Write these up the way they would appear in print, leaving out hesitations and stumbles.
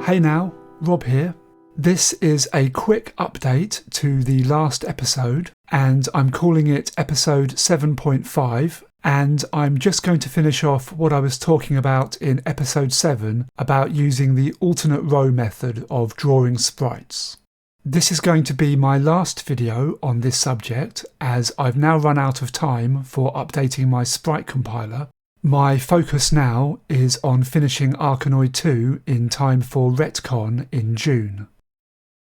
Hey now, Rob here. This is a quick update to the last episode, and I'm calling it episode 7.5, and I'm just going to finish off what I was talking about in episode 7 about using the alternate row method of drawing sprites. This is going to be my last video on this subject, as I've now run out of time for updating my sprite compiler. My focus now is on finishing Arkanoid 2 in time for Retcon in June.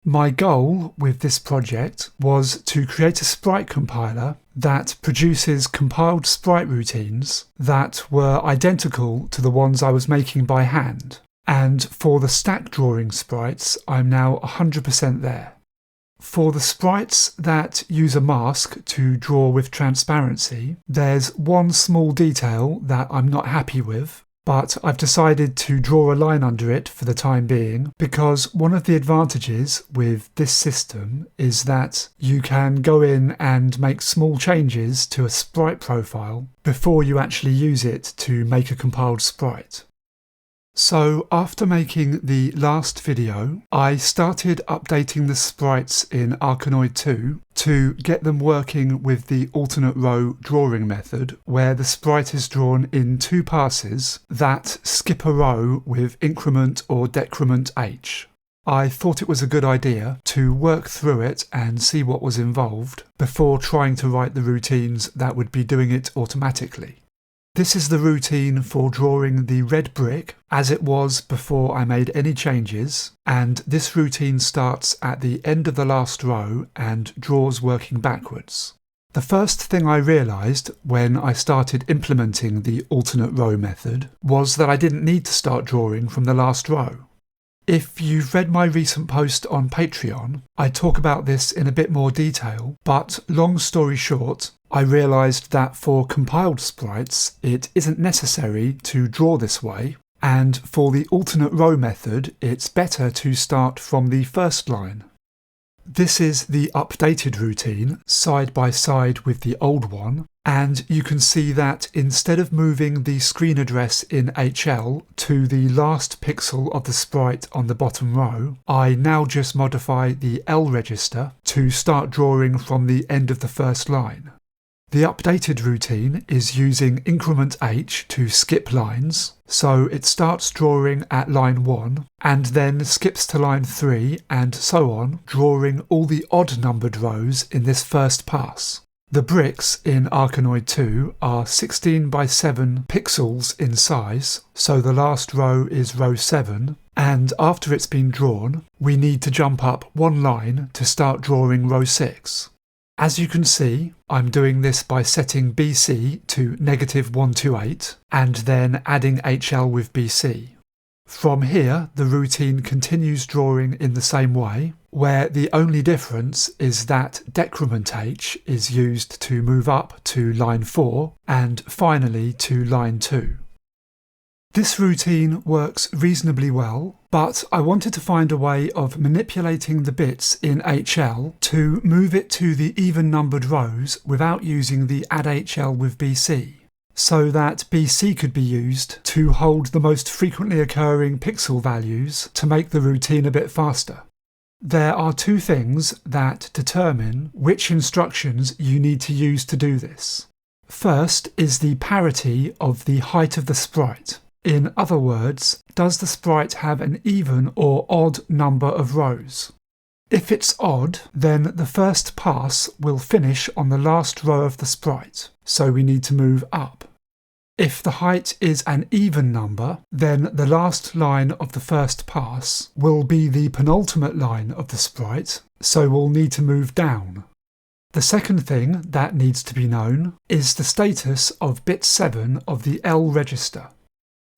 My goal with this project was to create a sprite compiler that produces compiled sprite routines that were identical to the ones I was making by hand, and for the stack drawing sprites I'm now 100% there. For the sprites that use a mask to draw with transparency, there's one small detail that I'm not happy with, but I've decided to draw a line under it for the time being because one of the advantages with this system is that you can go in and make small changes to a sprite profile before you actually use it to make a compiled sprite. So after making the last video, I started updating the sprites in Arkanoid 2 to get them working with the alternate row drawing method, where the sprite is drawn in two passes that skip a row with increment or decrement h. I thought it was a good idea to work through it and see what was involved before trying to write the routines that would be doing it automatically. This is the routine for drawing the red brick as it was before I made any changes, and this routine starts at the end of the last row and draws working backwards. The first thing I realised when I started implementing the alternate row method was that I didn't need to start drawing from the last row. If you've read my recent post on Patreon, I talk about this in a bit more detail, but long story short, I realised that for compiled sprites it isn't necessary to draw this way, and for the alternate row method it's better to start from the first line. This is the updated routine, side by side with the old one, and you can see that instead of moving the screen address in HL to the last pixel of the sprite on the bottom row, I now just modify the L register to start drawing from the end of the first line. The updated routine is using increment h to skip lines, so it starts drawing at line 1 and then skips to line 3 and so on, drawing all the odd numbered rows in this first pass. The bricks in Arkanoid 2 are 16 by 7 pixels in size, so the last row is row 7, and after it's been drawn, we need to jump up one line to start drawing row 6. As you can see, I'm doing this by setting BC to -128 and then adding HL with BC. From here, the routine continues drawing in the same way, where the only difference is that decrement H is used to move up to line 4 and finally to line 2. This routine works reasonably well, but I wanted to find a way of manipulating the bits in HL to move it to the even numbered rows without using the add HL with BC, so that BC could be used to hold the most frequently occurring pixel values to make the routine a bit faster. There are two things that determine which instructions you need to use to do this. First is the parity of the height of the sprite. In other words, does the sprite have an even or odd number of rows? If it's odd, then the first pass will finish on the last row of the sprite, so we need to move up. If the height is an even number, then the last line of the first pass will be the penultimate line of the sprite, so we'll need to move down. The second thing that needs to be known is the status of bit 7 of the L register.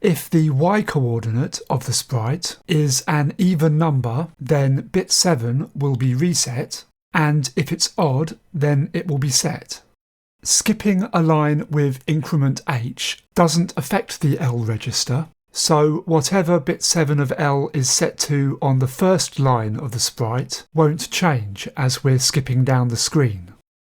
If the Y coordinate of the sprite is an even number, then bit 7 will be reset, and if it's odd, then it will be set. Skipping a line with increment h doesn't affect the L register, so whatever bit 7 of L is set to on the first line of the sprite won't change as we're skipping down the screen.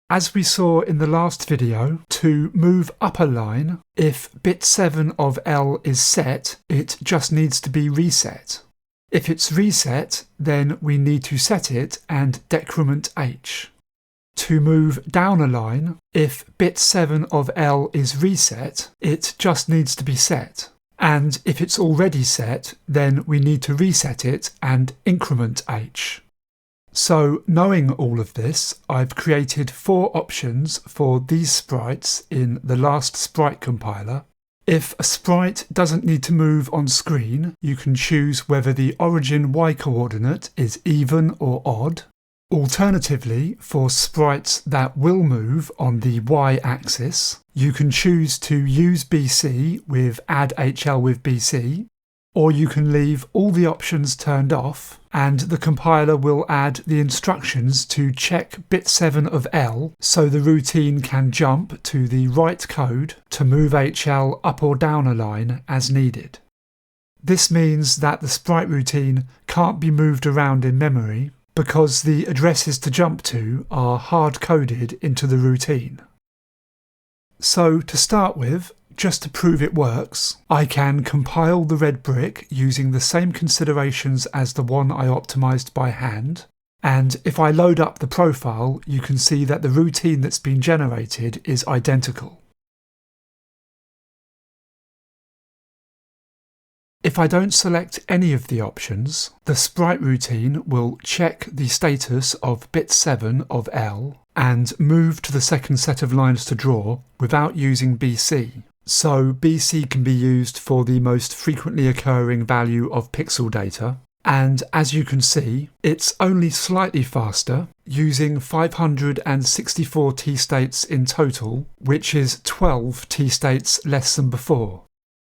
As we saw in the last video, to move up a line, if bit 7 of L is set, it just needs to be reset. If it's reset, then we need to set it and decrement H. To move down a line, if bit 7 of L is reset, it just needs to be set. And if it's already set, then we need to reset it and increment H. So knowing all of this, I've created 4 options for these sprites in the last sprite compiler. If a sprite doesn't need to move on screen, you can choose whether the origin Y coordinate is even or odd. Alternatively, for sprites that will move on the Y axis, you can choose to use BC with add HL with BC, or you can leave all the options turned off and the compiler will add the instructions to check bit 7 of L so the routine can jump to the right code to move HL up or down a line as needed. This means that the sprite routine can't be moved around in memory because the addresses to jump to are hard-coded into the routine. So to start with, just to prove it works, I can compile the red brick using the same considerations as the one I optimized by hand, and if I load up the profile, you can see that the routine that's been generated is identical. If I don't select any of the options, the sprite routine will check the status of bit 7 of L and move to the second set of lines to draw without using BC. So BC can be used for the most frequently occurring value of pixel data, and as you can see, it's only slightly faster, using 564 t-states in total, which is 12 t-states less than before.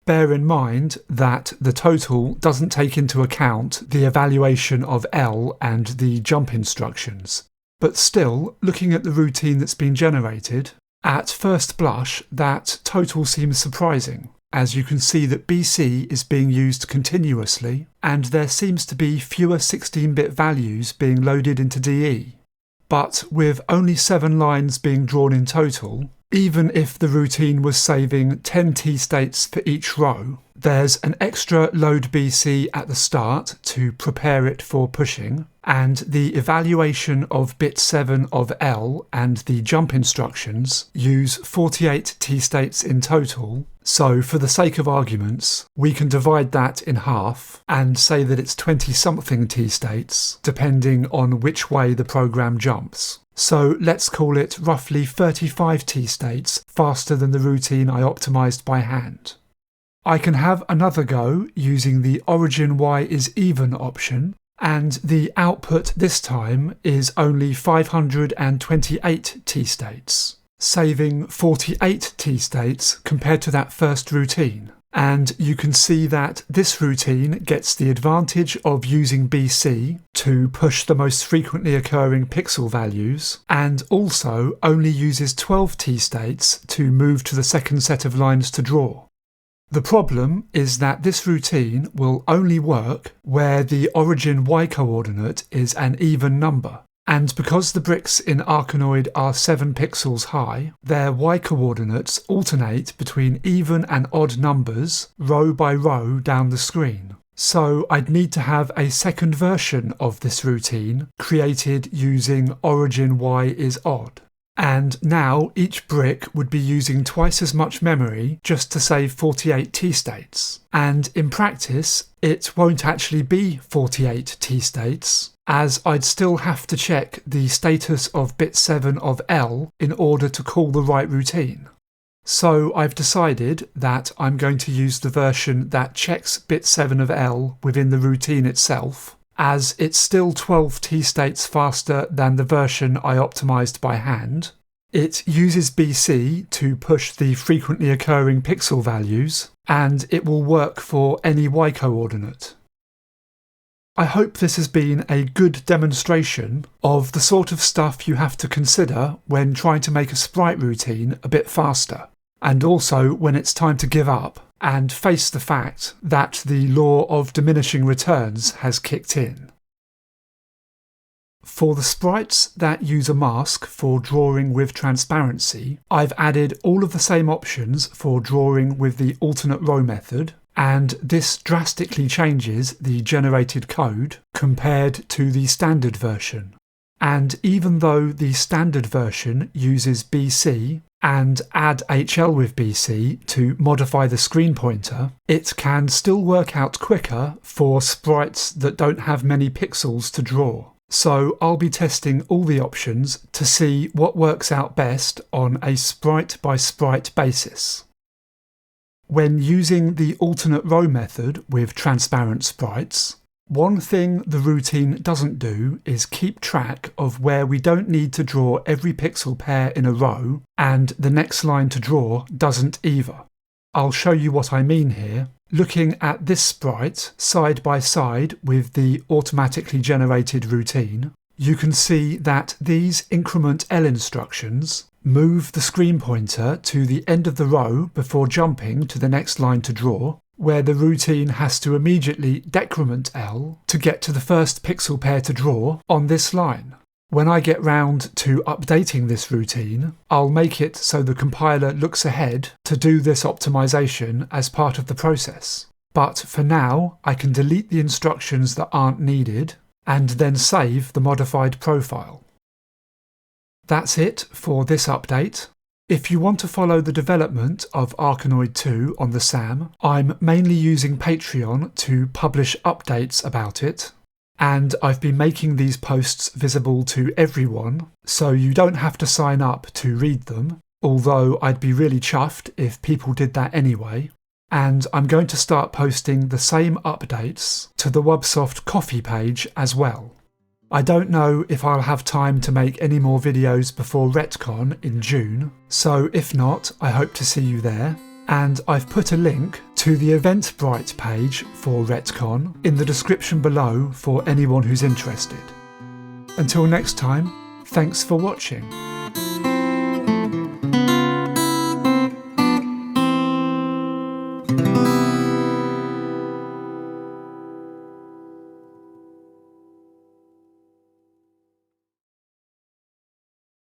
Bear in mind that the total doesn't take into account the evaluation of L and the jump instructions. But still, looking at the routine that's been generated, at first blush that total seems surprising, as you can see that BC is being used continuously and there seems to be fewer 16-bit values being loaded into DE. But with only 7 lines being drawn in total, even if the routine was saving 10 t-states for each row, there's an extra load BC at the start to prepare it for pushing, and the evaluation of bit 7 of L and the jump instructions use 48 t-states in total, so for the sake of arguments, we can divide that in half and say that it's 20-something t-states, depending on which way the program jumps. So let's call it roughly 35 t-states faster than the routine I optimized by hand. I can have another go using the origin Y is even option, and the output this time is only 528 t-states, saving 48 t-states compared to that first routine. And you can see that this routine gets the advantage of using BC to push the most frequently occurring pixel values, and also only uses 12 t-states to move to the second set of lines to draw. The problem is that this routine will only work where the origin Y coordinate is an even number. And because the bricks in Arkanoid are 7 pixels high, their Y coordinates alternate between even and odd numbers, row by row down the screen. So I'd need to have a second version of this routine created using origin Y is odd. And now each brick would be using twice as much memory just to save 48 t-states. And in practice, it won't actually be 48 t-states, as I'd still have to check the status of bit 7 of L in order to call the right routine. So I've decided that I'm going to use the version that checks bit 7 of L within the routine itself, as it's still 12 t-states faster than the version I optimized by hand. It uses BC to push the frequently occurring pixel values, and it will work for any Y coordinate. I hope this has been a good demonstration of the sort of stuff you have to consider when trying to make a sprite routine a bit faster, and also when it's time to give up and face the fact that the law of diminishing returns has kicked in. For the sprites that use a mask for drawing with transparency, I've added all of the same options for drawing with the alternate row method, and this drastically changes the generated code compared to the standard version. And even though the standard version uses BC and add HL with BC to modify the screen pointer, it can still work out quicker for sprites that don't have many pixels to draw. So I'll be testing all the options to see what works out best on a sprite by sprite basis. When using the alternate row method with transparent sprites, one thing the routine doesn't do is keep track of where we don't need to draw every pixel pair in a row, and the next line to draw doesn't either. I'll show you what I mean here. Looking at this sprite side by side with the automatically generated routine, you can see that these increment L instructions move the screen pointer to the end of the row before jumping to the next line to draw, where the routine has to immediately decrement L to get to the first pixel pair to draw on this line. When I get round to updating this routine, I'll make it so the compiler looks ahead to do this optimization as part of the process. But for now, I can delete the instructions that aren't needed and then save the modified profile. That's it for this update. If you want to follow the development of Arkanoid 2 on the SAM, I'm mainly using Patreon to publish updates about it, and I've been making these posts visible to everyone, so you don't have to sign up to read them, although I'd be really chuffed if people did that anyway. And I'm going to start posting the same updates to the Wubsoft Coffee page as well. I don't know if I'll have time to make any more videos before Retcon in June, so if not, I hope to see you there. And I've put a link to the Eventbrite page for Retcon in the description below for anyone who's interested. Until next time, thanks for watching.